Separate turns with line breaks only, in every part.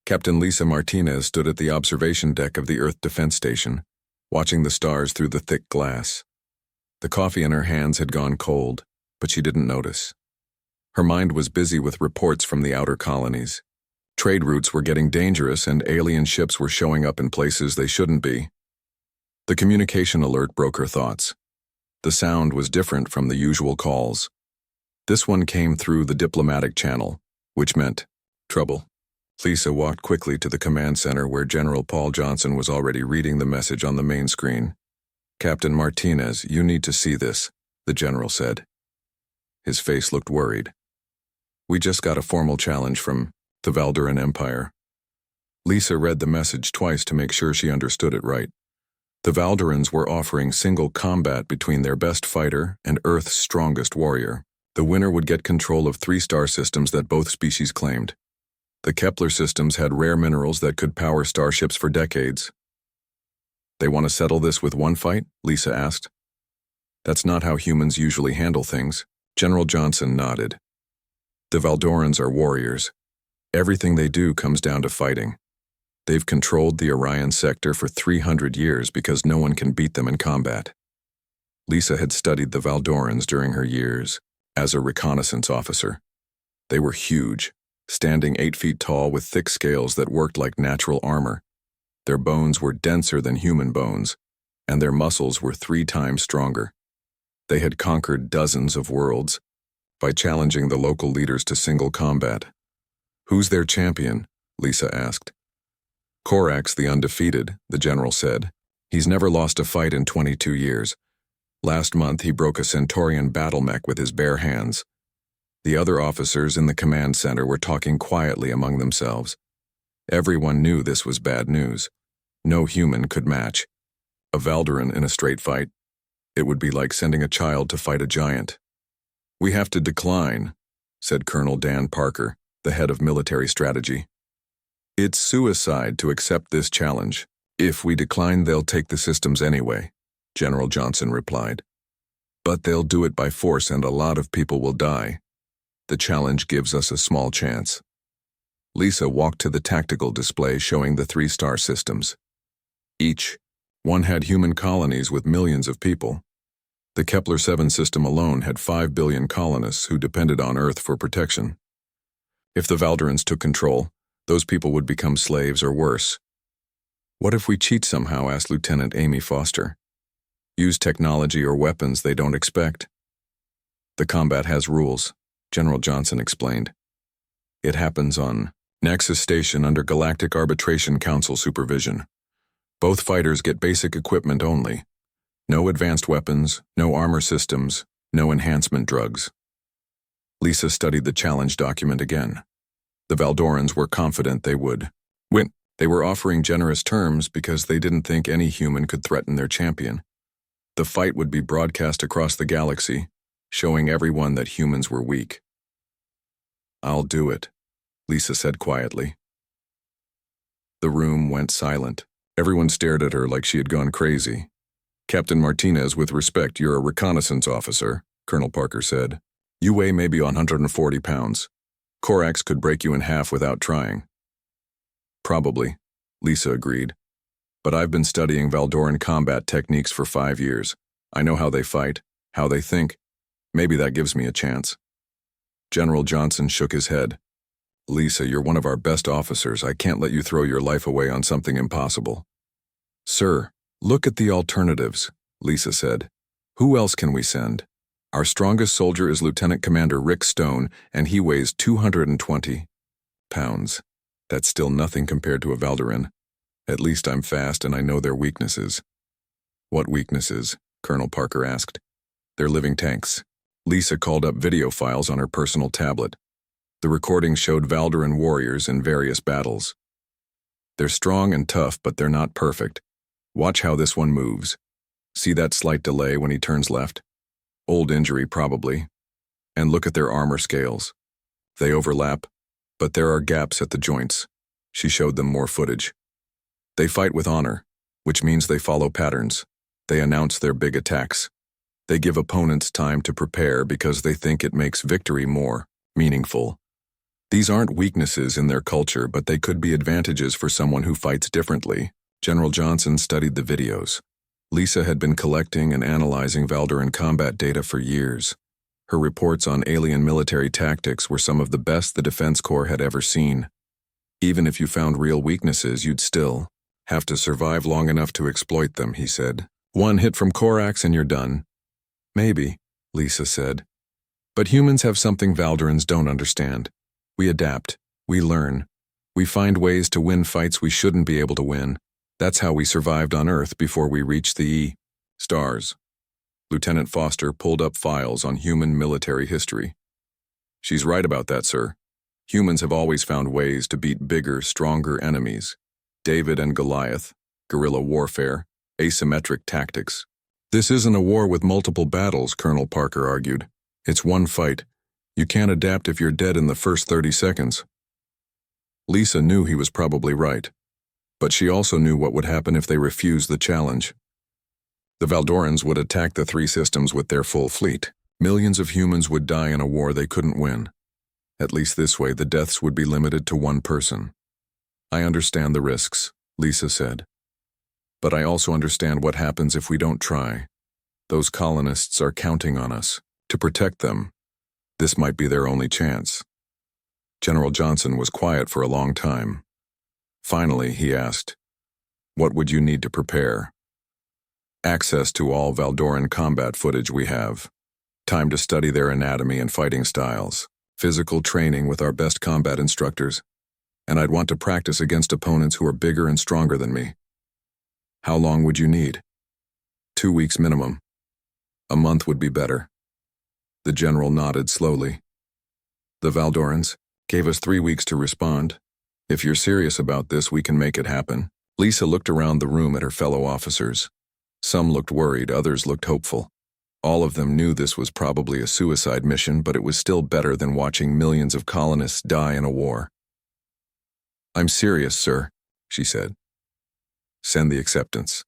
Captain Lisa Martinez stood at the observation deck of the Earth Defense Station, watching the stars through the thick glass. The coffee in her hands had gone cold, but she didn't notice. Her mind was busy with reports from the outer colonies. Trade routes were getting dangerous and alien ships were showing up in places they shouldn't be. The communication alert broke her thoughts. The sound was different from the usual calls. This one came through the diplomatic channel, which meant trouble. Lisa walked quickly to the command center where General Paul Johnson was already reading the message on the main screen. "Captain Martinez, you need to see this," the general said. His face looked worried. "We just got a formal challenge from the Valduran Empire." Lisa read the message twice to make sure she understood it right. The Valdurans were offering single combat between their best fighter and Earth's strongest warrior. The winner would get control of 3 star systems that both species claimed. The Kepler systems had rare minerals that could power starships for decades. "They want to settle this with one fight?" Lisa asked. "That's not how humans usually handle things." General Johnson nodded. "The Valdorans are warriors. Everything they do comes down to fighting. They've controlled the Orion sector for 300 years because no one can beat them in combat." Lisa had studied the Valdorans during her years as a reconnaissance officer. They were huge, standing 8 feet tall with thick scales that worked like natural armor. Their bones were denser than human bones, and their muscles were 3 times stronger. They had conquered dozens of worlds by challenging the local leaders to single combat. "Who's their champion?" Lisa asked. "Korax the Undefeated," the general said. "He's never lost a fight in 22 years. Last month he broke a Centaurian battle mech with his bare hands." The other officers in the command center were talking quietly among themselves. Everyone knew this was bad news. No human could match a Valduran in a straight fight. It would be like sending a child to fight a giant. "We have to decline," said Colonel Dan Parker, the head of military strategy. "It's suicide to accept this challenge. If we decline, they'll take the systems anyway," General Johnson replied. "But they'll do it by force and a lot of people will die. The challenge gives us a small chance." Lisa walked to the tactical display showing the 3 star systems. Each one had human colonies with millions of people. The Kepler 7 system alone had 5 billion colonists who depended on Earth for protection. If the Valdurans took control, those people would become slaves or worse. "What if we cheat somehow?" asked Lieutenant Amy Foster. "Use technology or weapons they don't expect." "The combat has rules," General Johnson explained. "It happens on Nexus Station under Galactic Arbitration Council supervision. Both fighters get basic equipment only. No advanced weapons, no armor systems, no enhancement drugs." Lisa studied the challenge document again. The Valdorans were confident they would win. They were offering generous terms because they didn't think any human could threaten their champion. The fight would be broadcast across the galaxy, showing everyone that humans were weak. "I'll do it," Lisa said quietly. The room went silent. Everyone stared at her like she had gone crazy. "Captain Martinez, with respect, you're a reconnaissance officer," Colonel Parker said. "You weigh maybe 140 pounds. Korax could break you in half without trying." "Probably," Lisa agreed. "But I've been studying Valdoran combat techniques for 5 years. I know how they fight, how they think. Maybe that gives me a chance." General Johnson shook his head. "Lisa, you're one of our best officers. I can't let you throw your life away on something impossible." "Sir, look at the alternatives," Lisa said. "Who else can we send? Our strongest soldier is Lieutenant Commander Rick Stone, and he weighs 220 pounds. That's still nothing compared to a Valduran. At least I'm fast and I know their weaknesses." "What weaknesses?" Colonel Parker asked. "They're living tanks." Lisa called up video files on her personal tablet. The recordings showed Valduran warriors in various battles. "They're strong and tough, but they're not perfect. Watch how this one moves. See that slight delay when he turns left? Old injury, probably. And look at their armor scales. They overlap, but there are gaps at the joints." She showed them more footage. "They fight with honor, which means they follow patterns. They announce their big attacks. They give opponents time to prepare because they think it makes victory more meaningful. These aren't weaknesses in their culture, but they could be advantages for someone who fights differently. General Johnson studied the videos. Lisa had been collecting and analyzing Valdoran combat data for years. Her reports on alien military tactics were some of the best the Defense Corps had ever seen. Even if you found real weaknesses, you'd still have to survive long enough to exploit them, he said. One hit from Korax and you're done. Maybe, Lisa said. But humans have something Valdorans don't understand. We adapt, we learn, we find ways to win fights we shouldn't be able to win. That's how we survived on Earth before we reached the stars. Lieutenant Foster pulled up files on human military history. She's right about that, sir. Humans have always found ways to beat bigger, stronger enemies. David and Goliath, guerrilla warfare, asymmetric tactics. This isn't a war with multiple battles, Colonel Parker argued. It's one fight. You can't adapt if you're dead in the first 30 seconds. Lisa knew he was probably right, but she also knew what would happen if they refused the challenge. The Valdorans would attack the three systems with their full fleet. Millions of humans would die in a war they couldn't win. At least this way, the deaths would be limited to one person. I understand the risks, Lisa said. But I also understand what happens if we don't try. Those colonists are counting on us. To protect them, this might be their only chance. General Johnson was quiet for a long time. Finally, he asked, "What would you need to prepare?" "Access to all Valdoran combat footage we have. Time to study their anatomy and fighting styles. Physical training with our best combat instructors. And I'd want to practice against opponents who are bigger and stronger than me." "How long would you need?" 2 weeks minimum. A month would be better. The general nodded slowly. "The Valdorans gave us 3 weeks to respond. If you're serious about this, we can make it happen." Lisa looked around the room at her fellow officers. Some looked worried, others looked hopeful. All of them knew this was probably a suicide mission, but it was still better than watching millions of colonists die in a war. "I'm serious, sir," she said. "Send the acceptance."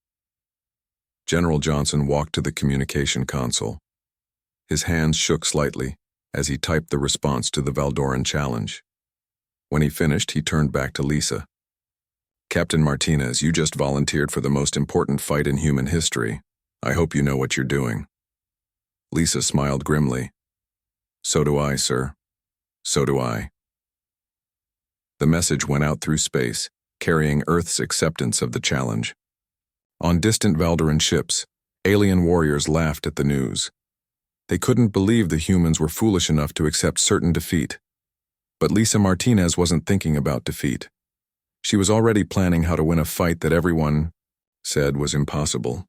General Johnson walked to the communication console. His hands shook slightly as he typed the response to the Valdoran challenge. When he finished, he turned back to Lisa. "Captain Martinez, you just volunteered for the most important fight in human history. I hope you know what you're doing." Lisa smiled grimly. "So do I, sir. So do I." The message went out through space, carrying Earth's acceptance of the challenge. On distant Valdoran ships, alien warriors laughed at the news. They couldn't believe the humans were foolish enough to accept certain defeat. But Lisa Martinez wasn't thinking about defeat. She was already planning how to win a fight that everyone said was impossible.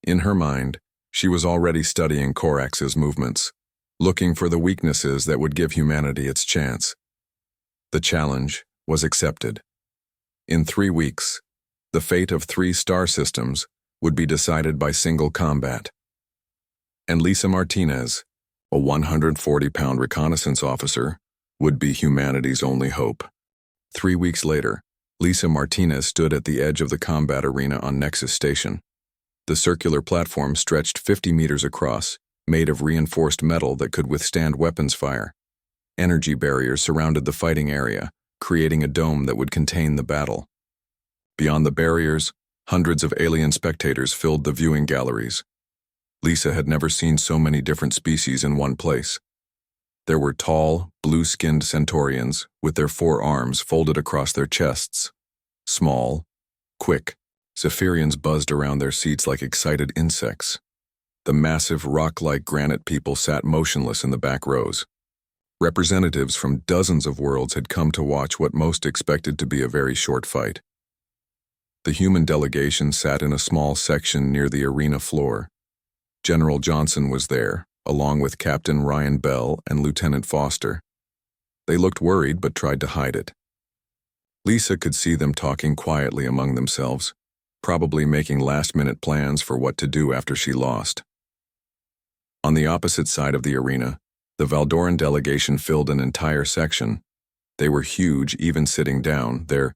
In her mind, she was already studying Korax's movements, looking for the weaknesses that would give humanity its chance. The challenge was accepted. In 3 weeks, the fate of 3 star systems would be decided by single combat. And Lisa Martinez, a 140-pound reconnaissance officer, would be humanity's only hope. 3 weeks later, Lisa Martinez stood at the edge of the combat arena on Nexus Station. The circular platform stretched 50 meters across, made of reinforced metal that could withstand weapons fire. Energy barriers surrounded the fighting area, creating a dome that would contain the battle. Beyond the barriers, hundreds of alien spectators filled the viewing galleries. Lisa had never seen so many different species in one place. There were tall, blue-skinned Centaurians with their 4 arms folded across their chests. Small, quick, Zephyrians buzzed around their seats like excited insects. The massive, rock-like granite people sat motionless in the back rows. Representatives from dozens of worlds had come to watch what most expected to be a very short fight. The human delegation sat in a small section near the arena floor. General Johnson was there, along with Captain Ryan Bell and Lieutenant Foster. They looked worried but tried to hide it. Lisa could see them talking quietly among themselves, probably making last-minute plans for what to do after she lost. On the opposite side of the arena, the Valdoran delegation filled an entire section. They were huge, even sitting down, their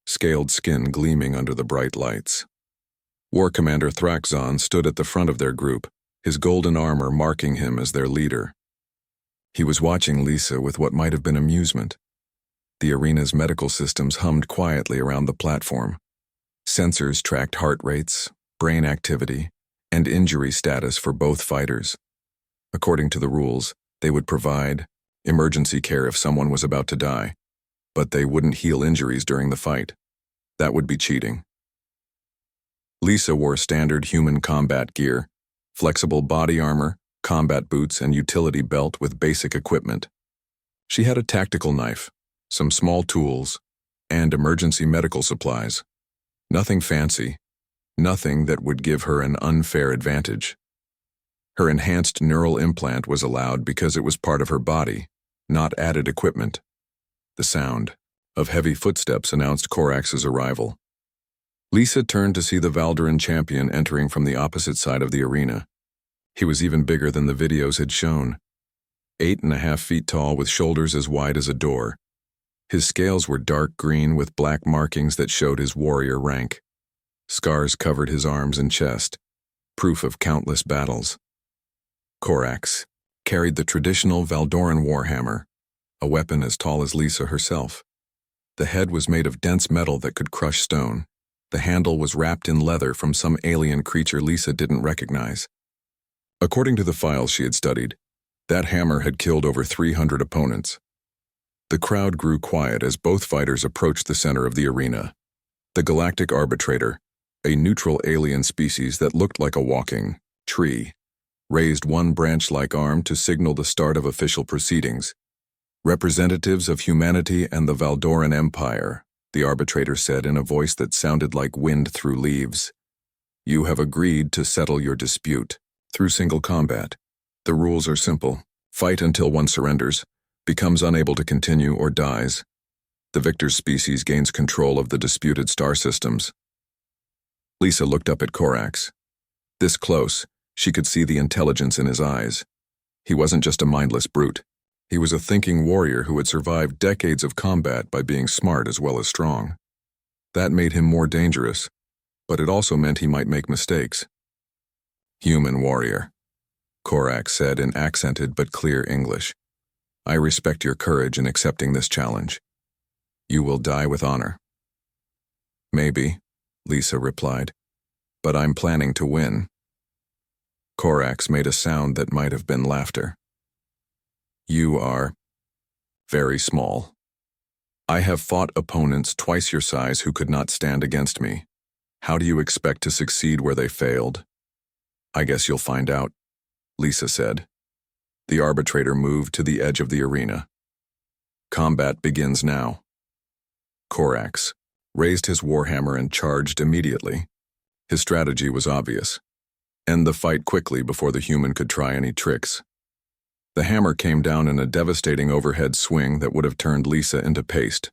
scaled skin gleaming under the bright lights. War Commander Thraxon stood at the front of their group, his golden armor marking him as their leader. He was watching Lisa with what might have been amusement, The arena's medical systems hummed quietly around the platform. Sensors tracked heart rates, brain activity, and injury status for both fighters. According to the rules, they would provide emergency care if someone was about to die, but they wouldn't heal injuries during the fight. That would be cheating. Lisa wore standard human combat gear, flexible body armor, combat boots, and utility belt with basic equipment. She had a tactical knife, some small tools, and emergency medical supplies. Nothing fancy, nothing that would give her an unfair advantage. Her enhanced neural implant was allowed because it was part of her body, not added equipment. The sound of heavy footsteps announced Corax's arrival. Lisa turned to see the Valderan champion entering from the opposite side of the arena. He was even bigger than the videos had shown. 8.5 feet tall with shoulders as wide as a door. His scales were dark green with black markings that showed his warrior rank. Scars covered his arms and chest, proof of countless battles. Corax carried the traditional Valdoran warhammer, a weapon as tall as Lisa herself. The head was made of dense metal that could crush stone. The handle was wrapped in leather from some alien creature Lisa didn't recognize. According to the files she had studied, that hammer had killed over 300 opponents. The crowd grew quiet as both fighters approached the center of the arena. The Galactic Arbitrator, a neutral alien species that looked like a walking tree, raised one branch-like arm to signal the start of official proceedings. Representatives of humanity and the Valdoran Empire, the arbitrator said in a voice that sounded like wind through leaves. You have agreed to settle your dispute through single combat. The rules are simple. Fight until one surrenders, becomes unable to continue, or dies. The victor's species gains control of the disputed star systems. Lisa looked up at Corax. This close, she could see the intelligence in his eyes. He wasn't just a mindless brute. He was a thinking warrior who had survived decades of combat by being smart as well as strong. That made him more dangerous, but it also meant he might make mistakes. Human warrior, Corax said in accented but clear English. I respect your courage in accepting this challenge. You will die with honor. Maybe, Lisa replied, but I'm planning to win. Corax made a sound that might have been laughter. You are very small. I have fought opponents twice your size who could not stand against me. How do you expect to succeed where they failed? I guess you'll find out, Lisa said. The arbitrator moved to the edge of the arena. Combat begins now. Corax raised his warhammer and charged immediately. His strategy was obvious. End the fight quickly before the human could try any tricks. The hammer came down in a devastating overhead swing that would have turned Lisa into paste.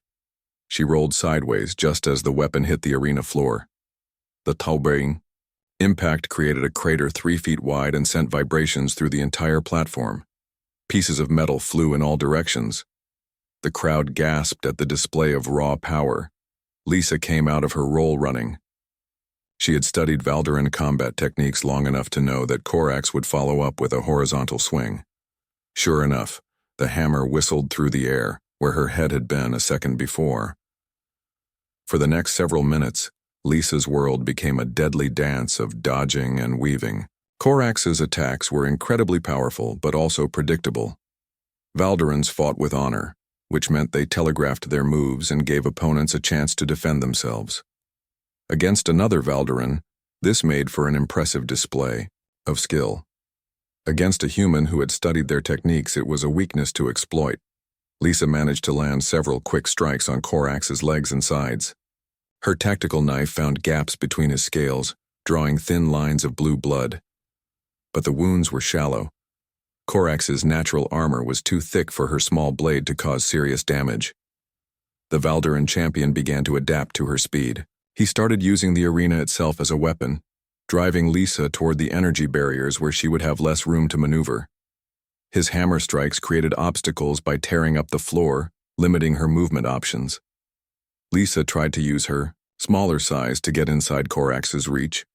She rolled sideways just as the weapon hit the arena floor. The taubing impact created a crater 3 feet wide and sent vibrations through the entire platform. Pieces of metal flew in all directions. The crowd gasped at the display of raw power. Lisa came out of her roll running. She had studied Valderan combat techniques long enough to know that Corax would follow up with a horizontal swing. Sure enough, the hammer whistled through the air, where her head had been a second before. For the next several minutes, Lisa's world became a deadly dance of dodging and weaving. Corax's attacks were incredibly powerful, but also predictable. Valderans fought with honor, which meant they telegraphed their moves and gave opponents a chance to defend themselves. Against another Valderan, this made for an impressive display of skill. Against a human who had studied their techniques, it was a weakness to exploit. Lisa managed to land several quick strikes on Corax's legs and sides. Her tactical knife found gaps between his scales, drawing thin lines of blue blood. But the wounds were shallow. Corax's natural armor was too thick for her small blade to cause serious damage. The Valderan champion began to adapt to her speed. He started using the arena itself as a weapon, driving Lisa toward the energy barriers where she would have less room to maneuver. His hammer strikes created obstacles by tearing up the floor, limiting her movement options. Lisa tried to use her smaller size to get inside Corax's reach,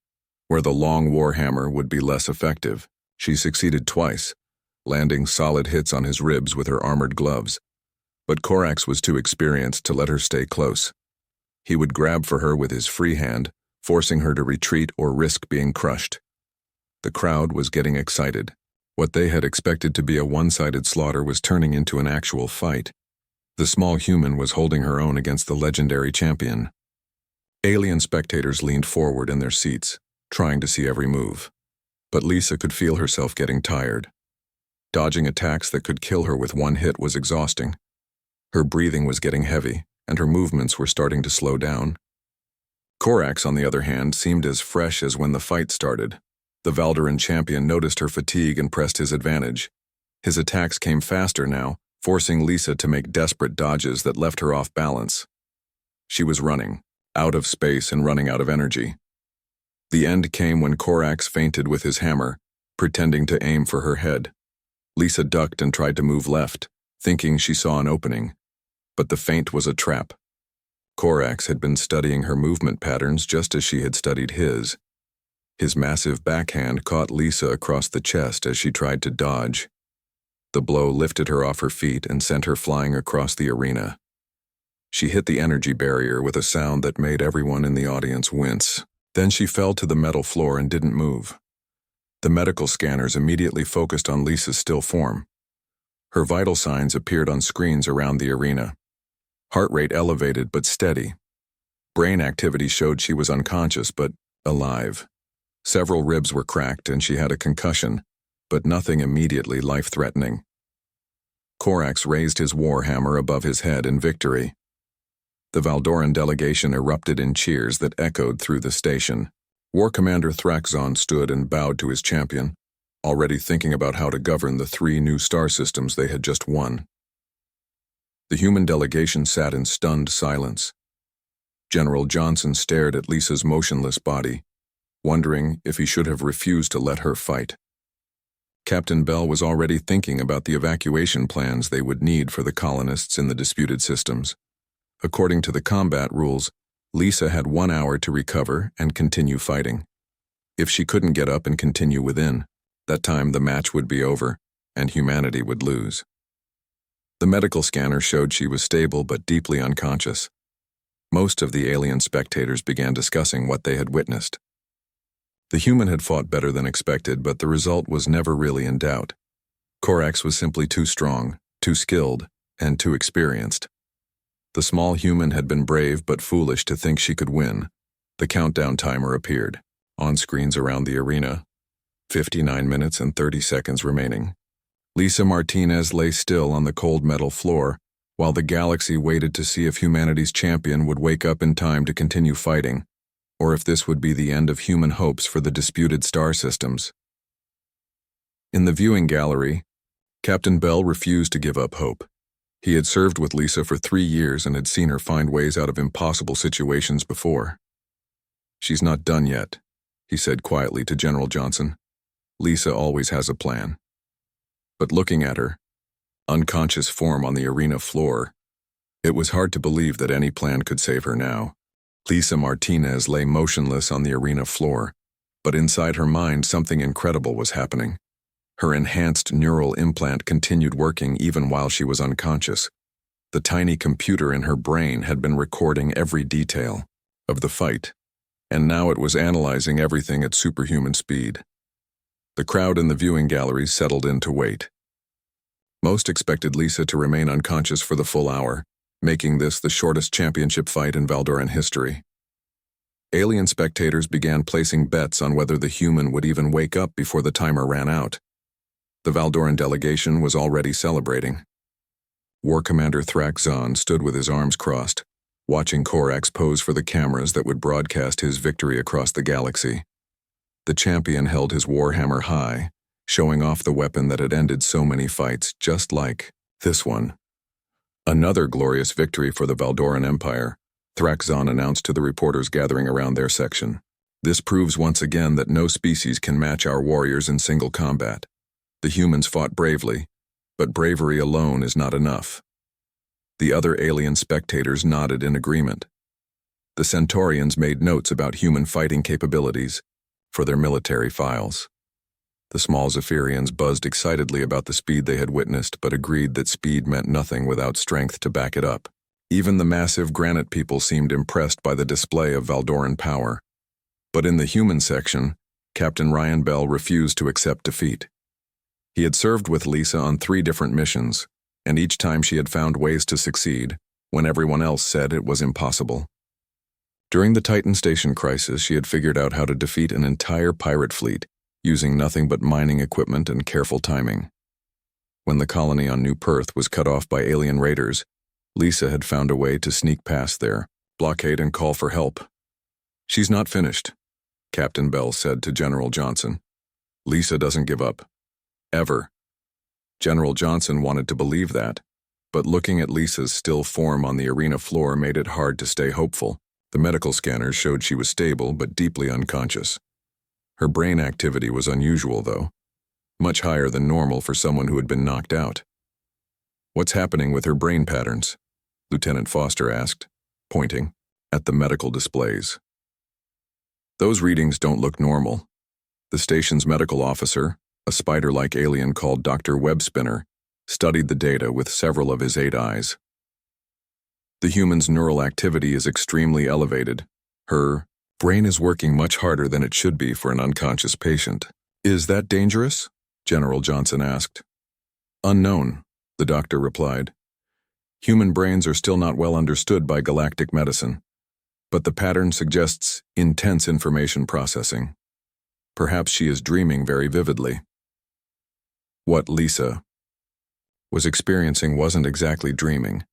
where the long warhammer would be less effective. She succeeded twice, landing solid hits on his ribs with her armored gloves. But Korax was too experienced to let her stay close. He would grab for her with his free hand, forcing her to retreat or risk being crushed. The crowd was getting excited. What they had expected to be a one-sided slaughter was turning into an actual fight. The small human was holding her own against the legendary champion. Alien spectators leaned forward in their seats, trying to see every move. But Lisa could feel herself getting tired. Dodging attacks that could kill her with one hit was exhausting. Her breathing was getting heavy, and her movements were starting to slow down. Korax, on the other hand, seemed as fresh as when the fight started. The Valdoran champion noticed her fatigue and pressed his advantage. His attacks came faster now, forcing Lisa to make desperate dodges that left her off balance. She was running, out of space and running out of energy. The end came when Korax feinted with his hammer, pretending to aim for her head. Lisa ducked and tried to move left, thinking she saw an opening. But the feint was a trap. Korax had been studying her movement patterns just as she had studied his. His massive backhand caught Lisa across the chest as she tried to dodge. The blow lifted her off her feet and sent her flying across the arena. She hit the energy barrier with a sound that made everyone in the audience wince. Then she fell to the metal floor and didn't move. The medical scanners immediately focused on Lisa's still form. Her vital signs appeared on screens around the arena. Heart rate elevated but steady. Brain activity showed she was unconscious but alive. Several ribs were cracked and she had a concussion, but nothing immediately life-threatening. Korax raised his warhammer above his head in victory. The Valdoran delegation erupted in cheers that echoed through the station. War Commander Thraxon stood and bowed to his champion, already thinking about how to govern the 3 new star systems they had just won. The human delegation sat in stunned silence. General Johnson stared at Lisa's motionless body, wondering if he should have refused to let her fight. Captain Bell was already thinking about the evacuation plans they would need for the colonists in the disputed systems. According to the combat rules, Lisa had 1 hour to recover and continue fighting. If she couldn't get up and continue within, that time the match would be over, and humanity would lose. The medical scanner showed she was stable but deeply unconscious. Most of the alien spectators began discussing what they had witnessed. The human had fought better than expected, but the result was never really in doubt. Korax was simply too strong, too skilled, and too experienced. The small human had been brave but foolish to think she could win. The countdown timer appeared, on screens around the arena. 59 minutes and 30 seconds remaining. Lisa Martinez lay still on the cold metal floor, while the galaxy waited to see if humanity's champion would wake up in time to continue fighting, or if this would be the end of human hopes for the disputed star systems. In the viewing gallery, Captain Bell refused to give up hope. He had served with Lisa for 3 years and had seen her find ways out of impossible situations before. "She's not done yet," he said quietly to General Johnson. "Lisa always has a plan." But looking at her, unconscious form on the arena floor, it was hard to believe that any plan could save her now. Lisa Martinez lay motionless on the arena floor, but inside her mind something incredible was happening. Her enhanced neural implant continued working even while she was unconscious. The tiny computer in her brain had been recording every detail of the fight, and now it was analyzing everything at superhuman speed. The crowd in the viewing galleries settled in to wait. Most expected Lisa to remain unconscious for the full hour, making this the shortest championship fight in Valdoran history. Alien spectators began placing bets on whether the human would even wake up before the timer ran out. The Valdoran delegation was already celebrating. War Commander Thraxon stood with his arms crossed, watching Korax pose for the cameras that would broadcast his victory across the galaxy. The champion held his warhammer high, showing off the weapon that had ended so many fights, just like this one. "Another glorious victory for the Valdoran Empire," Thraxon announced to the reporters gathering around their section. "This proves once again that no species can match our warriors in single combat. The humans fought bravely, but bravery alone is not enough." The other alien spectators nodded in agreement. The Centaurians made notes about human fighting capabilities for their military files. The small Zephyrians buzzed excitedly about the speed they had witnessed, but agreed that speed meant nothing without strength to back it up. Even the massive granite people seemed impressed by the display of Valdoran power. But in the human section, Captain Ryan Bell refused to accept defeat. He had served with Lisa on 3 different missions, and each time she had found ways to succeed, when everyone else said it was impossible. During the Titan Station crisis, she had figured out how to defeat an entire pirate fleet, using nothing but mining equipment and careful timing. When the colony on New Perth was cut off by alien raiders, Lisa had found a way to sneak past their blockade and call for help. "She's not finished," Captain Bell said to General Johnson. "Lisa doesn't give up. Ever." General Johnson wanted to believe that, but looking at Lisa's still form on the arena floor made it hard to stay hopeful. The medical scanners showed she was stable but deeply unconscious. Her brain activity was unusual, though, much higher than normal for someone who had been knocked out. "What's happening with her brain patterns?" Lieutenant Foster asked, pointing at the medical displays. "Those readings don't look normal." The station's medical officer, a spider-like alien called Dr. Webspinner, studied the data with several of his 8 eyes. "The human's neural activity is extremely elevated. Her brain is working much harder than it should be for an unconscious patient." "Is that dangerous?" General Johnson asked. "Unknown," the doctor replied. "Human brains are still not well understood by galactic medicine, but the pattern suggests intense information processing. Perhaps she is dreaming very vividly." What Lisa was experiencing wasn't exactly dreaming.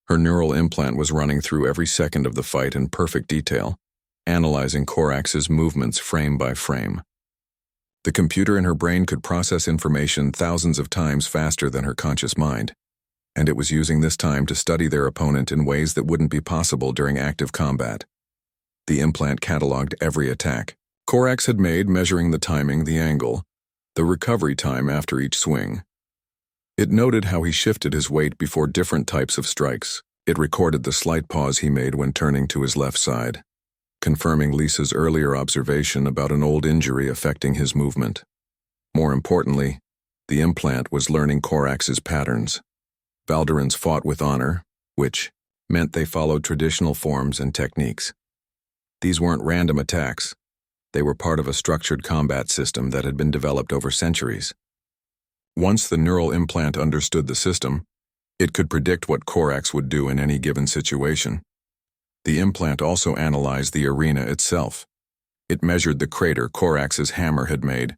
Her neural implant was running through every second of the fight in perfect detail, analyzing Corax's movements frame by frame. The computer in her brain could process information thousands of times faster than her conscious mind, and it was using this time to study their opponent in ways that wouldn't be possible during active combat. The implant cataloged every attack Corax had made, measuring the timing, the angle, the recovery time after each swing. It noted how he shifted his weight before different types of strikes. It recorded the slight pause he made when turning to his left side, confirming Lisa's earlier observation about an old injury affecting his movement. More importantly, the implant was learning Corax's patterns. Valdorans fought with honor, which meant they followed traditional forms and techniques. These weren't random attacks. They were part of a structured combat system that had been developed over centuries. Once the neural implant understood the system, it could predict what Corax would do in any given situation. The implant also analyzed the arena itself. It measured the crater Corax's hammer had made,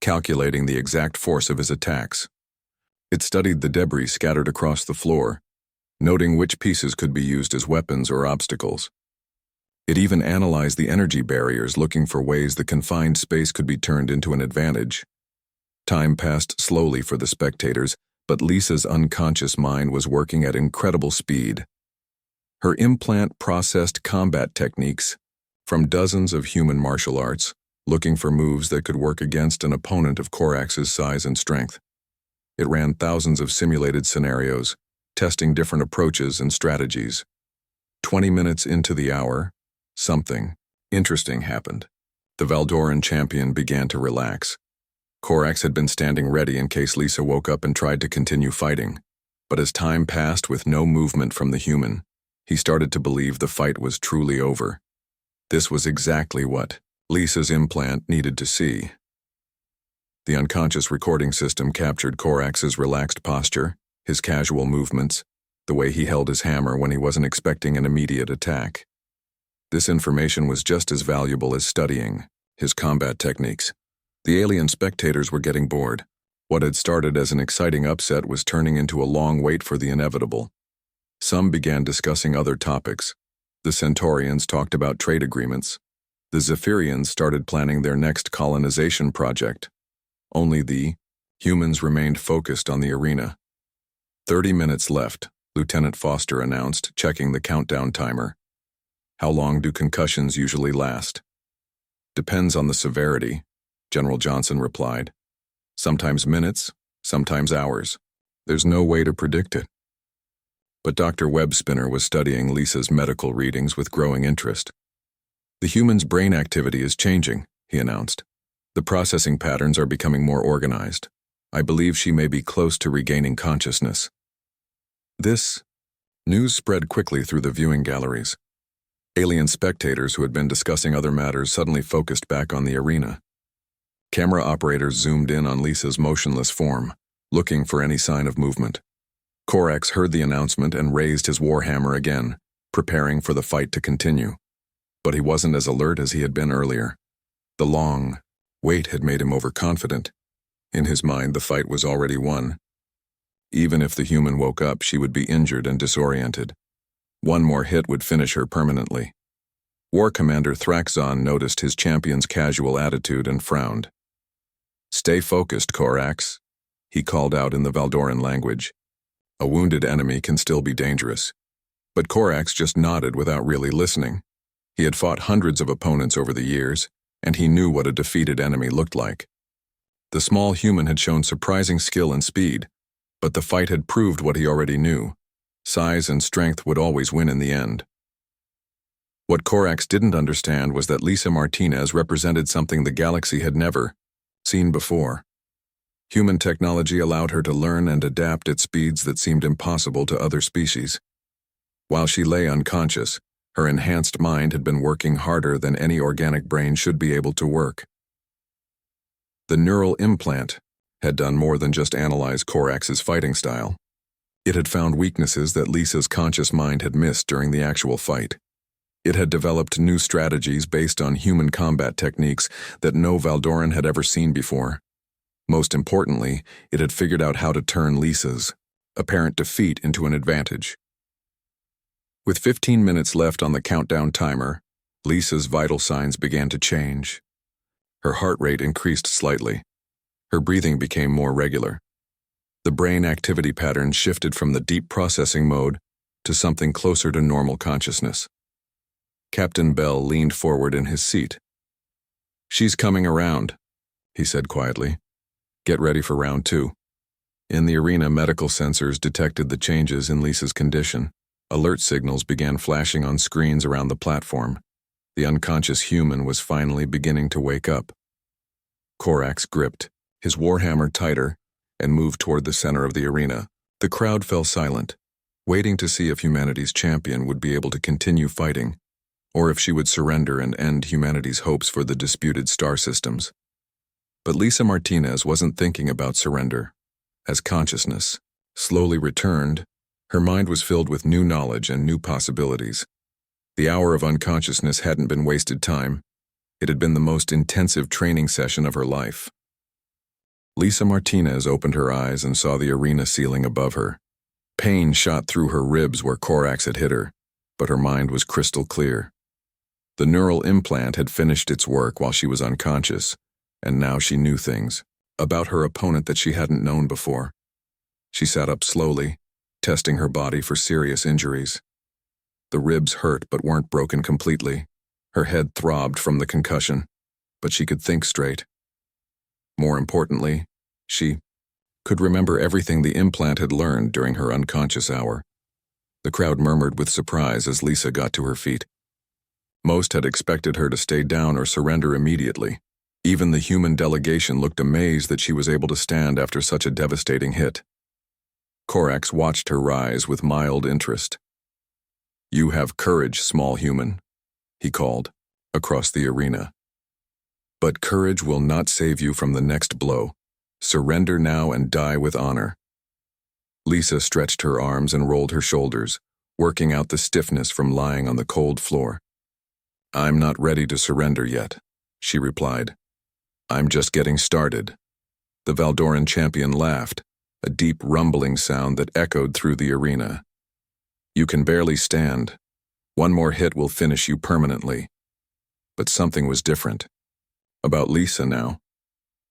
calculating the exact force of his attacks. It studied the debris scattered across the floor, noting which pieces could be used as weapons or obstacles. It even analyzed the energy barriers, looking for ways the confined space could be turned into an advantage. Time passed slowly for the spectators, but Lisa's unconscious mind was working at incredible speed. Her implant processed combat techniques from dozens of human martial arts, looking for moves that could work against an opponent of Corax's size and strength. It ran thousands of simulated scenarios, testing different approaches and strategies. 20 minutes into the hour, something interesting happened. The Valdoran champion began to relax. Corax had been standing ready in case Lisa woke up and tried to continue fighting. But as time passed with no movement from the human, he started to believe the fight was truly over. This was exactly what Lisa's implant needed to see. The unconscious recording system captured Corax's relaxed posture, his casual movements, the way he held his hammer when he wasn't expecting an immediate attack. This information was just as valuable as studying his combat techniques. The alien spectators were getting bored. What had started as an exciting upset was turning into a long wait for the inevitable. Some began discussing other topics. The Centaurians talked about trade agreements. The Zephyrians started planning their next colonization project. Only the humans remained focused on the arena. 30 minutes left, Lieutenant Foster announced, checking the countdown timer. "How long do concussions usually last?" "Depends on the severity," General Johnson replied. "Sometimes minutes, sometimes hours. There's no way to predict it." But Dr. Webspinner was studying Lisa's medical readings with growing interest. "The human's brain activity is changing," he announced. The processing patterns are becoming more organized. I believe she may be close to regaining consciousness. This news spread quickly through the viewing galleries. Alien spectators who had been discussing other matters suddenly focused back on the arena. Camera operators zoomed in on Lisa's motionless form, looking for any sign of movement. Corax heard the announcement and raised his warhammer again, preparing for the fight to continue. But he wasn't as alert as he had been earlier. The long wait had made him overconfident. In his mind, the fight was already won. Even if the human woke up, she would be injured and disoriented. One more hit would finish her permanently. War Commander Thraxon noticed his champion's casual attitude and frowned. "Stay focused, Corax," he called out in the Valdoran language. A wounded enemy can still be dangerous. But Corax just nodded without really listening. He had fought hundreds of opponents over the years, and he knew what a defeated enemy looked like. The small human had shown surprising skill and speed, but the fight had proved what he already knew. Size and strength would always win in the end. What Corax didn't understand was that Lisa Martinez represented something the galaxy had never seen before. Human technology allowed her to learn and adapt at speeds that seemed impossible to other species. While she lay unconscious, her enhanced mind had been working harder than any organic brain should be able to work. The neural implant had done more than just analyze Corax's fighting style. It had found weaknesses that Lisa's conscious mind had missed during the actual fight. It had developed new strategies based on human combat techniques that no Valdoran had ever seen before. Most importantly, it had figured out how to turn Lisa's apparent defeat into an advantage. With 15 minutes left on the countdown timer, Lisa's vital signs began to change. Her heart rate increased slightly. Her breathing became more regular. The brain activity pattern shifted from the deep processing mode to something closer to normal consciousness. Captain Bell leaned forward in his seat. "She's coming around," he said quietly. "Get ready for round 2. In the arena, medical sensors detected the changes in Lisa's condition. Alert signals began flashing on screens around the platform. The unconscious human was finally beginning to wake up. Corax gripped his warhammer tighter and moved toward the center of the arena. The crowd fell silent, waiting to see if humanity's champion would be able to continue fighting, or if she would surrender and end humanity's hopes for the disputed star systems. But Lisa Martinez wasn't thinking about surrender. As consciousness slowly returned, her mind was filled with new knowledge and new possibilities. The hour of unconsciousness hadn't been wasted time. It had been the most intensive training session of her life. Lisa Martinez opened her eyes and saw the arena ceiling above her. Pain shot through her ribs where Corax had hit her, but her mind was crystal clear. The neural implant had finished its work while she was unconscious, and now she knew things about her opponent that she hadn't known before. She sat up slowly, testing her body for serious injuries. The ribs hurt but weren't broken completely. Her head throbbed from the concussion, but she could think straight. More importantly, she could remember everything the implant had learned during her unconscious hour. The crowd murmured with surprise as Lisa got to her feet. Most had expected her to stay down or surrender immediately. Even the human delegation looked amazed that she was able to stand after such a devastating hit. Corax watched her rise with mild interest. "You have courage, small human," he called, across the arena. "But courage will not save you from the next blow. Surrender now and die with honor." Lisa stretched her arms and rolled her shoulders, working out the stiffness from lying on the cold floor. "I'm not ready to surrender yet," she replied. "I'm just getting started." The Valdoran champion laughed, a deep rumbling sound that echoed through the arena. "You can barely stand. One more hit will finish you permanently." But something was different about Lisa now.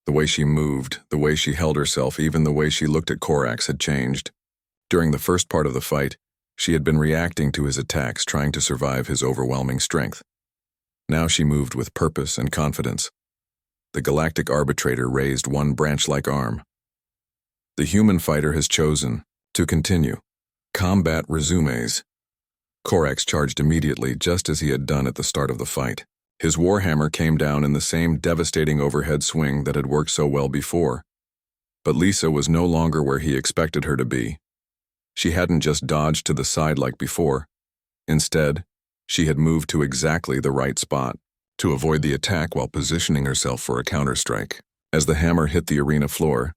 The way she moved, the way she held herself, even the way she looked at Corax had changed. During the first part of the fight, she had been reacting to his attacks, trying to survive his overwhelming strength. Now she moved with purpose and confidence. The Galactic Arbitrator raised one branch-like arm. "The human fighter has chosen to continue. Combat resumes." Corax charged immediately, just as he had done at the start of the fight. His warhammer came down in the same devastating overhead swing that had worked so well before. But Lisa was no longer where he expected her to be. She hadn't just dodged to the side like before. Instead, she had moved to exactly the right spot to avoid the attack while positioning herself for a counterstrike. As the hammer hit the arena floor,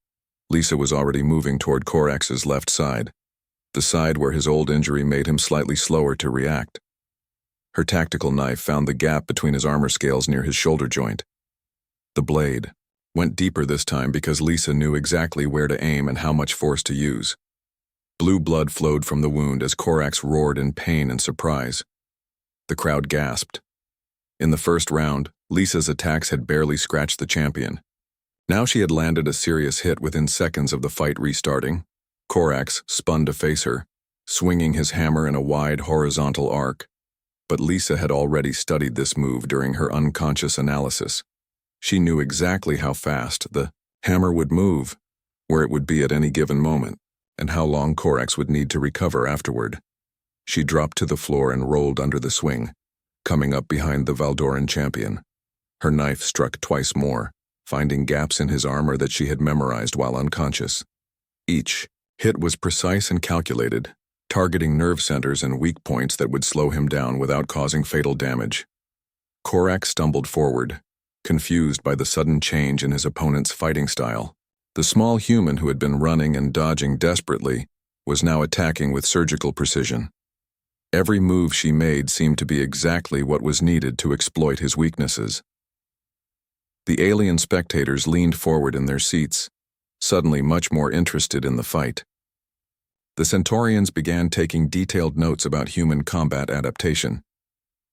Lisa was already moving toward Korax's left side, the side where his old injury made him slightly slower to react. Her tactical knife found the gap between his armor scales near his shoulder joint. The blade went deeper this time because Lisa knew exactly where to aim and how much force to use. Blue blood flowed from the wound as Korax roared in pain and surprise. The crowd gasped. In the first round, Lisa's attacks had barely scratched the champion. Now she had landed a serious hit within seconds of the fight restarting. Korax spun to face her, swinging his hammer in a wide horizontal arc. But Lisa had already studied this move during her unconscious analysis. She knew exactly how fast the hammer would move, where it would be at any given moment, and how long Korax would need to recover afterward. She dropped to the floor and rolled under the swing, coming up behind the Valdoran champion. Her knife struck twice more, finding gaps in his armor that she had memorized while unconscious. Each hit was precise and calculated, targeting nerve centers and weak points that would slow him down without causing fatal damage. Korax stumbled forward, confused by the sudden change in his opponent's fighting style. The small human who had been running and dodging desperately was now attacking with surgical precision. Every move she made seemed to be exactly what was needed to exploit his weaknesses. The alien spectators leaned forward in their seats, suddenly much more interested in the fight. The Centaurians began taking detailed notes about human combat adaptation.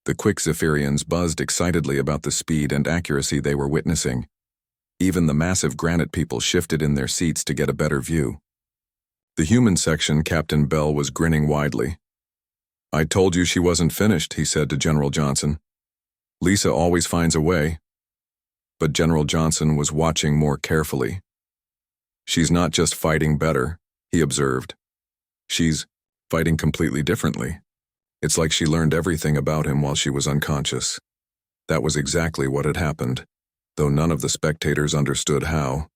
The quick Zephyrians buzzed excitedly about the speed and accuracy they were witnessing. Even the massive granite people shifted in their seats to get a better view. The human section, Captain Bell was grinning widely. "I told you she wasn't finished," he said to General Johnson. "Lisa always finds a way." But General Johnson was watching more carefully. "She's not just fighting better," he observed. "She's fighting completely differently. It's like she learned everything about him while she was unconscious." That was exactly what had happened, though none of the spectators understood how.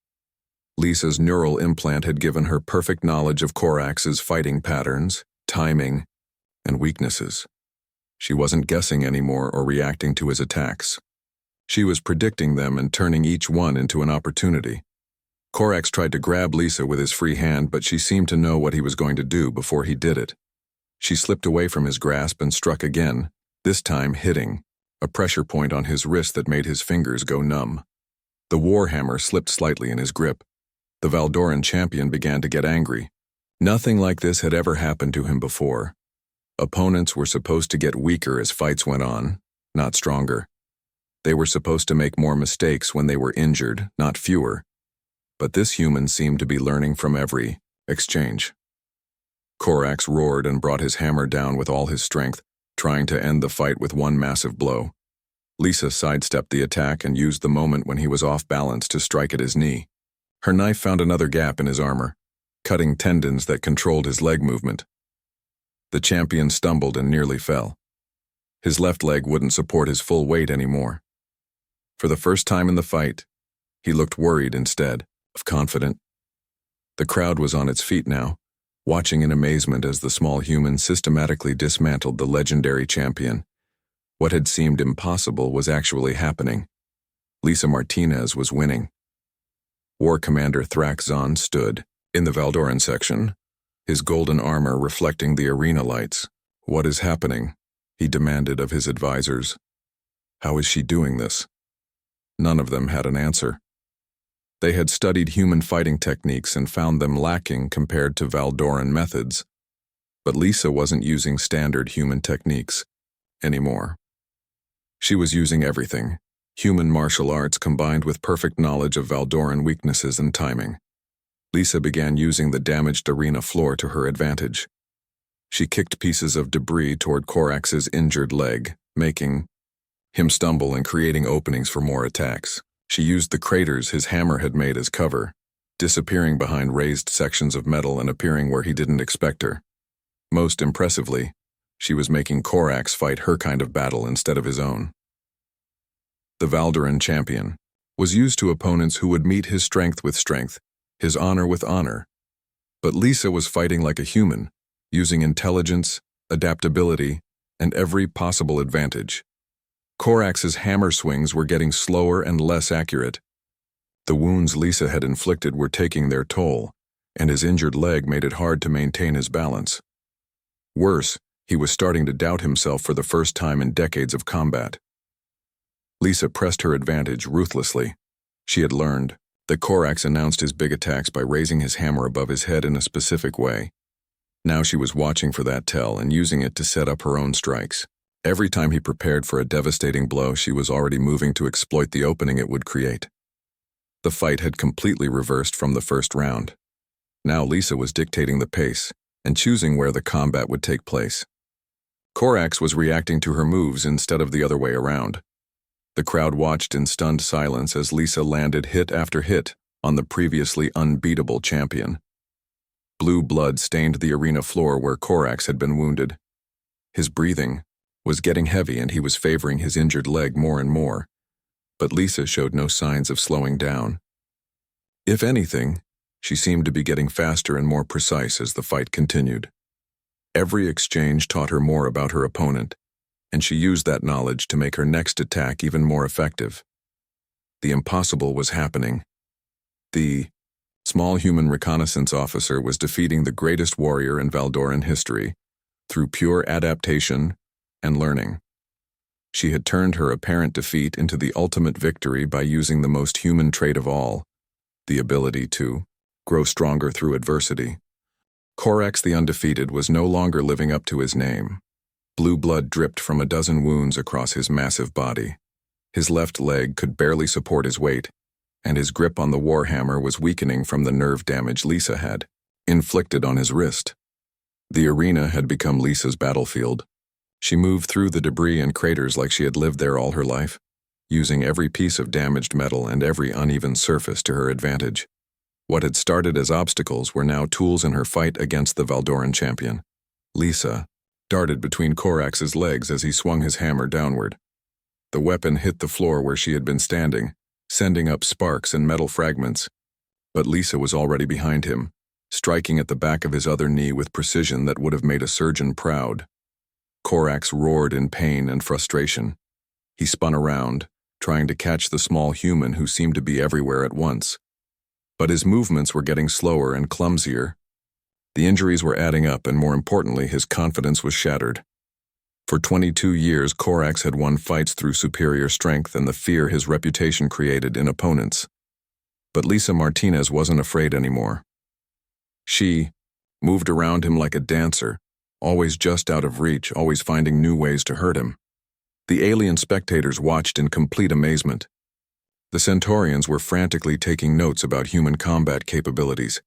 Lisa's neural implant had given her perfect knowledge of Korax's fighting patterns, timing, and weaknesses. She wasn't guessing anymore or reacting to his attacks. She was predicting them and turning each one into an opportunity. Korax tried to grab Lisa with his free hand, but she seemed to know what he was going to do before he did it. She slipped away from his grasp and struck again, this time hitting a pressure point on his wrist that made his fingers go numb. The warhammer slipped slightly in his grip. The Valdoran champion began to get angry. Nothing like this had ever happened to him before. Opponents were supposed to get weaker as fights went on, not stronger. They were supposed to make more mistakes when they were injured, not fewer. But this human seemed to be learning from every exchange. Korax roared and brought his hammer down with all his strength, trying to end the fight with one massive blow. Lisa sidestepped the attack and used the moment when he was off balance to strike at his knee. Her knife found another gap in his armor, cutting tendons that controlled his leg movement. The champion stumbled and nearly fell. His left leg wouldn't support his full weight anymore. For the first time in the fight, he looked worried instead of confident. The crowd was on its feet now, watching in amazement as the small human systematically dismantled the legendary champion. What had seemed impossible was actually happening. Lisa Martinez was winning. War Commander Thrak Zahn stood in the Valdoran section, his golden armor reflecting the arena lights. "What is happening?" he demanded of his advisors. "How is she doing this?" None of them had an answer. They had studied human fighting techniques and found them lacking compared to Valdoran methods. But Lisa wasn't using standard human techniques anymore. She was using everything, human martial arts combined with perfect knowledge of Valdoran weaknesses and timing. Lisa began using the damaged arena floor to her advantage. She kicked pieces of debris toward Korax's injured leg, making him stumble and creating openings for more attacks. She used the craters his hammer had made as cover, disappearing behind raised sections of metal and appearing where he didn't expect her. Most impressively, she was making Korax fight her kind of battle instead of his own. the Valdoran champion, was used to opponents who would meet his strength with strength, his honor with honor. But Lisa was fighting like a human, using intelligence, adaptability, and every possible advantage. Corax's hammer swings were getting slower and less accurate. The wounds Lisa had inflicted were taking their toll, and his injured leg made it hard to maintain his balance. Worse, he was starting to doubt himself for the first time in decades of combat. Lisa pressed her advantage ruthlessly. She had learned that Corax announced his big attacks by raising his hammer above his head in a specific way. Now she was watching for that tell and using it to set up her own strikes. Every time he prepared for a devastating blow, she was already moving to exploit the opening it would create. The fight had completely reversed from the first round. Now Lisa was dictating the pace and choosing where the combat would take place. Corax was reacting to her moves instead of the other way around. The crowd watched in stunned silence as Lisa landed hit after hit on the previously unbeatable champion. Blue blood stained the arena floor where Corax had been wounded. His breathing was getting heavy and he was favoring his injured leg more and more, but Lisa showed no signs of slowing down. If anything, she seemed to be getting faster and more precise as the fight continued. Every exchange taught her more about her opponent, and she used that knowledge to make her next attack even more effective. The impossible was happening. The small human reconnaissance officer was defeating the greatest warrior in Valdoran history through pure adaptation and learning. She had turned her apparent defeat into the ultimate victory by using the most human trait of all, the ability to grow stronger through adversity. Corax the Undefeated was no longer living up to his name. Blue blood dripped from a dozen wounds across his massive body. His left leg could barely support his weight, and his grip on the warhammer was weakening from the nerve damage Lisa had inflicted on his wrist. The arena had become Lisa's battlefield. She moved through the debris and craters like she had lived there all her life, using every piece of damaged metal and every uneven surface to her advantage. What had started as obstacles were now tools in her fight against the Valdoran champion. Lisa darted between Corax's legs as he swung his hammer downward. The weapon hit the floor where she had been standing, sending up sparks and metal fragments. But Lisa was already behind him, striking at the back of his other knee with precision that would have made a surgeon proud. Corax roared in pain and frustration. He spun around, trying to catch the small human who seemed to be everywhere at once. But his movements were getting slower and clumsier. The injuries were adding up, and more importantly, his confidence was shattered. For 22 years, Corax had won fights through superior strength and the fear his reputation created in opponents. But Lisa Martinez wasn't afraid anymore. She moved around him like a dancer, always just out of reach, always finding new ways to hurt him. The alien spectators watched in complete amazement. The Centaurians were frantically taking notes about human combat capabilities,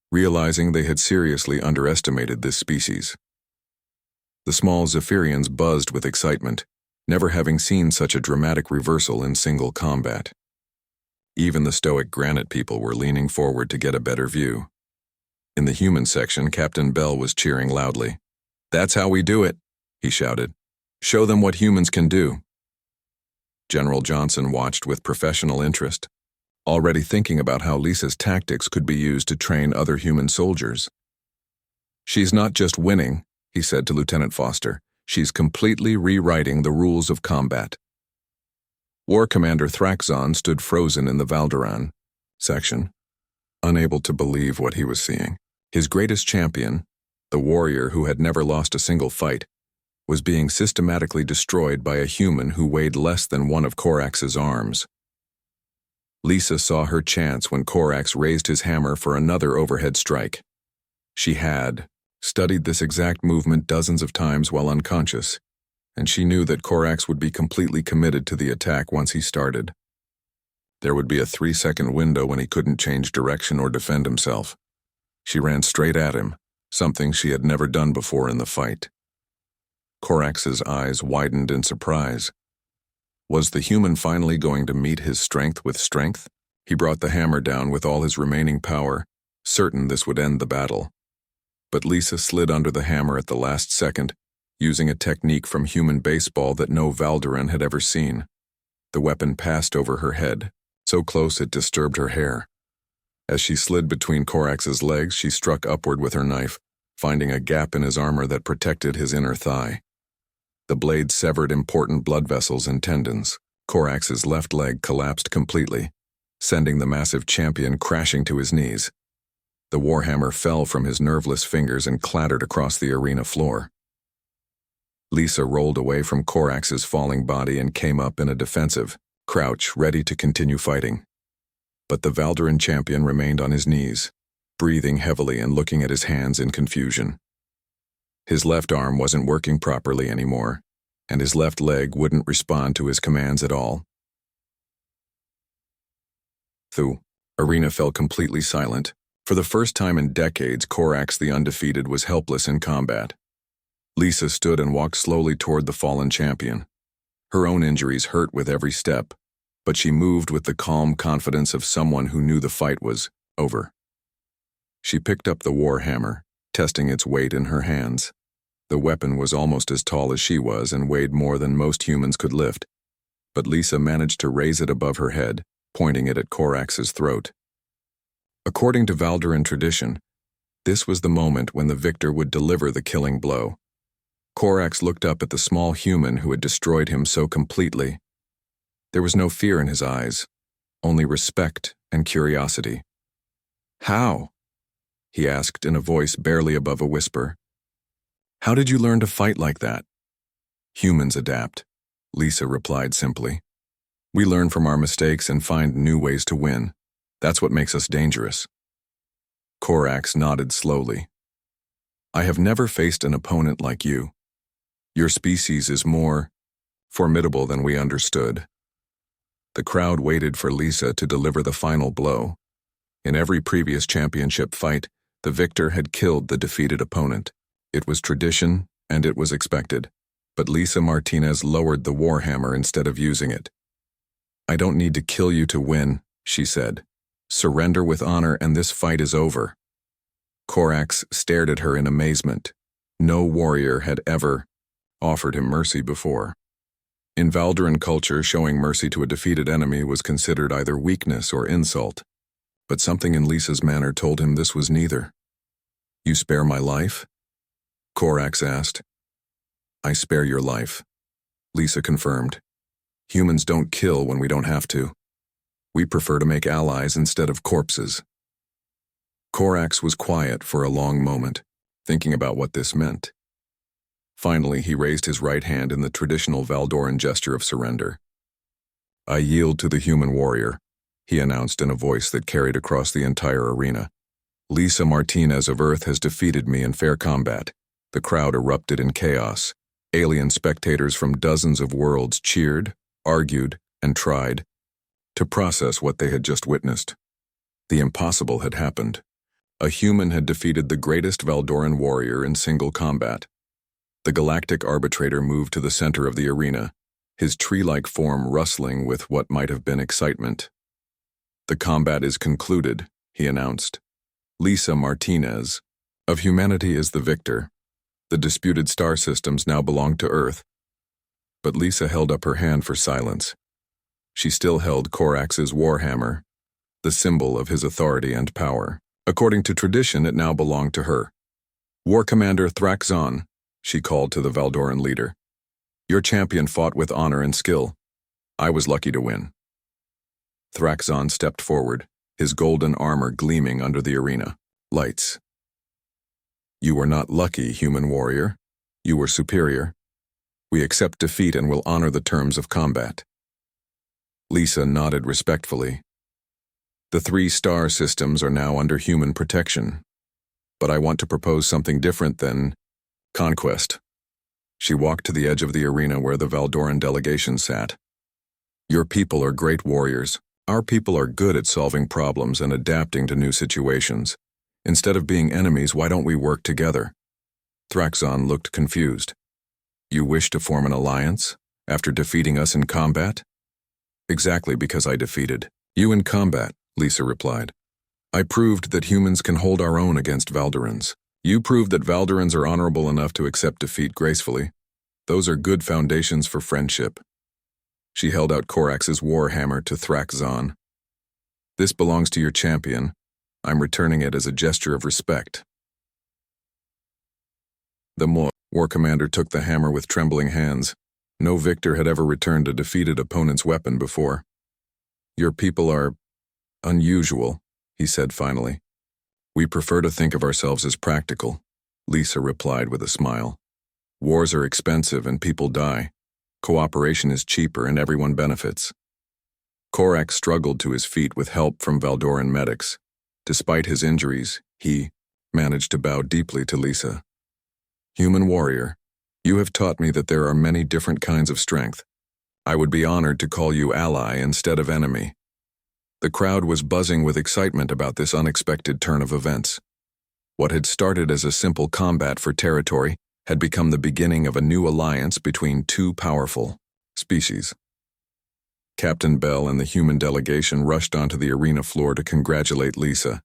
realizing they had seriously underestimated this species. The small Zephyrians buzzed with excitement, never having seen such a dramatic reversal in single combat. Even the stoic granite people were leaning forward to get a better view. In the human section, Captain Bell was cheering loudly. "That's how we do it," he shouted. "Show them what humans can do." General Johnson watched with professional interest, already thinking about how Lisa's tactics could be used to train other human soldiers. "She's not just winning," he said to Lieutenant Foster. "She's completely rewriting the rules of combat." War Commander Thraxon stood frozen in the Valdoran section, unable to believe what he was seeing. His greatest champion, the warrior who had never lost a single fight, was being systematically destroyed by a human who weighed less than one of Corax's arms. Lisa saw her chance when Corax raised his hammer for another overhead strike. She had studied this exact movement dozens of times while unconscious, and she knew that Corax would be completely committed to the attack once he started. There would be a 3-second window when he couldn't change direction or defend himself. She ran straight at him, something she had never done before in the fight. Corax's eyes widened in surprise. Was the human finally going to meet his strength with strength? He brought the hammer down with all his remaining power, certain this would end the battle. But Lisa slid under the hammer at the last second, using a technique from human baseball that no Valdoran had ever seen. The weapon passed over her head, so close it disturbed her hair. As she slid between Korax's legs, she struck upward with her knife, finding a gap in his armor that protected his inner thigh. The blade severed important blood vessels and tendons. Korax's left leg collapsed completely, sending the massive champion crashing to his knees. The warhammer fell from his nerveless fingers and clattered across the arena floor. Lisa rolled away from Korax's falling body and came up in a defensive crouch, ready to continue fighting. But the Valdoran champion remained on his knees, breathing heavily and looking at his hands in confusion. His left arm wasn't working properly anymore, and his left leg wouldn't respond to his commands at all. The arena fell completely silent. For the first time in decades, Korax the Undefeated was helpless in combat. Lisa stood and walked slowly toward the fallen champion. Her own injuries hurt with every step, but she moved with the calm confidence of someone who knew the fight was over. She picked up the war hammer, testing its weight in her hands. The weapon was almost as tall as she was and weighed more than most humans could lift, but Lisa managed to raise it above her head, pointing it at Korax's throat. According to Valdoran tradition, this was the moment when the victor would deliver the killing blow. Korax looked up at the small human who had destroyed him so completely. There was no fear in his eyes, only respect and curiosity. "How?" he asked in a voice barely above a whisper. "How did you learn to fight like that?" "Humans adapt," Lisa replied simply. "We learn from our mistakes and find new ways to win. That's what makes us dangerous." Korax nodded slowly. "I have never faced an opponent like you. Your species is more formidable than we understood." The crowd waited for Lisa to deliver the final blow. In every previous championship fight, the victor had killed the defeated opponent. It was tradition, and it was expected. But Lisa Martinez lowered the warhammer instead of using it. "I don't need to kill you to win," she said. "Surrender with honor and this fight is over." Korax stared at her in amazement. No warrior had ever offered him mercy before. In Valdoran culture, showing mercy to a defeated enemy was considered either weakness or insult. But something in Lisa's manner told him this was neither. "You spare my life?" Korax asked. "I spare your life," Lisa confirmed. "Humans don't kill when we don't have to. We prefer to make allies instead of corpses." Korax was quiet for a long moment, thinking about what this meant. Finally, he raised his right hand in the traditional Valdoran gesture of surrender. "I yield to the human warrior," he announced in a voice that carried across the entire arena. "Lisa Martinez of Earth has defeated me in fair combat." The crowd erupted in chaos. Alien spectators from dozens of worlds cheered, argued, and tried to process what they had just witnessed. The impossible had happened. A human had defeated the greatest Valdoran warrior in single combat. The Galactic Arbitrator moved to the center of the arena, his tree-like form rustling with what might have been excitement. "The combat is concluded," he announced. "Lisa Martinez of humanity is the victor. The disputed star systems now belong to Earth." But Lisa held up her hand for silence. She still held Korax's warhammer, the symbol of his authority and power. According to tradition, it now belonged to her. "War Commander Thraxon," she called to the Valdoran leader. "Your champion fought with honor and skill. I was lucky to win." Thraxon stepped forward, his golden armor gleaming under the arena lights. "You were not lucky, human warrior. You were superior. We accept defeat and will honor the terms of combat." Lisa nodded respectfully. "The 3 star systems are now under human protection, but I want to propose something different than conquest." She walked to the edge of the arena where the Valdoran delegation sat. "Your people are great warriors. Our people are good at solving problems and adapting to new situations. Instead of being enemies, why don't we work together?" Thraxon looked confused. "You wish to form an alliance after defeating us in combat?" "Exactly because I defeated you in combat," Lisa replied. "I proved that humans can hold our own against Valdorans. You proved that Valdorans are honorable enough to accept defeat gracefully. Those are good foundations for friendship." She held out Korax's war hammer to thrack Zahn. "This belongs to your champion. I'm returning it as a gesture of respect." The war commander took the hammer with trembling hands. No victor had ever returned a defeated opponent's weapon before. "Your people are unusual," he said finally. "We prefer to think of ourselves as practical," Lisa replied with a smile. "Wars are expensive and people die. Cooperation is cheaper and everyone benefits." Korax struggled to his feet with help from Valdoran medics. Despite his injuries, he managed to bow deeply to Lisa. "Human warrior, you have taught me that there are many different kinds of strength. I would be honored to call you ally instead of enemy." The crowd was buzzing with excitement about this unexpected turn of events. What had started as a simple combat for territory had become the beginning of a new alliance between two powerful species. Captain Bell and the human delegation rushed onto the arena floor to congratulate Lisa.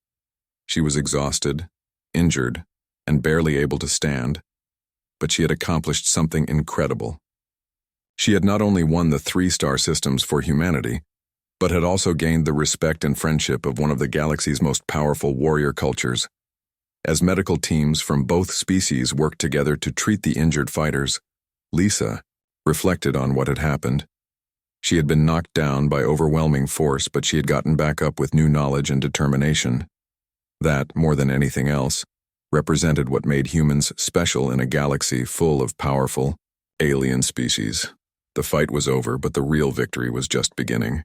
She was exhausted, injured, and barely able to stand, but she had accomplished something incredible. She had not only won the 3-star systems for humanity, but had also gained the respect and friendship of one of the galaxy's most powerful warrior cultures. As medical teams from both species worked together to treat the injured fighters, Lisa reflected on what had happened. She had been knocked down by overwhelming force, but she had gotten back up with new knowledge and determination. That, more than anything else, represented what made humans special in a galaxy full of powerful, alien species. The fight was over, but the real victory was just beginning.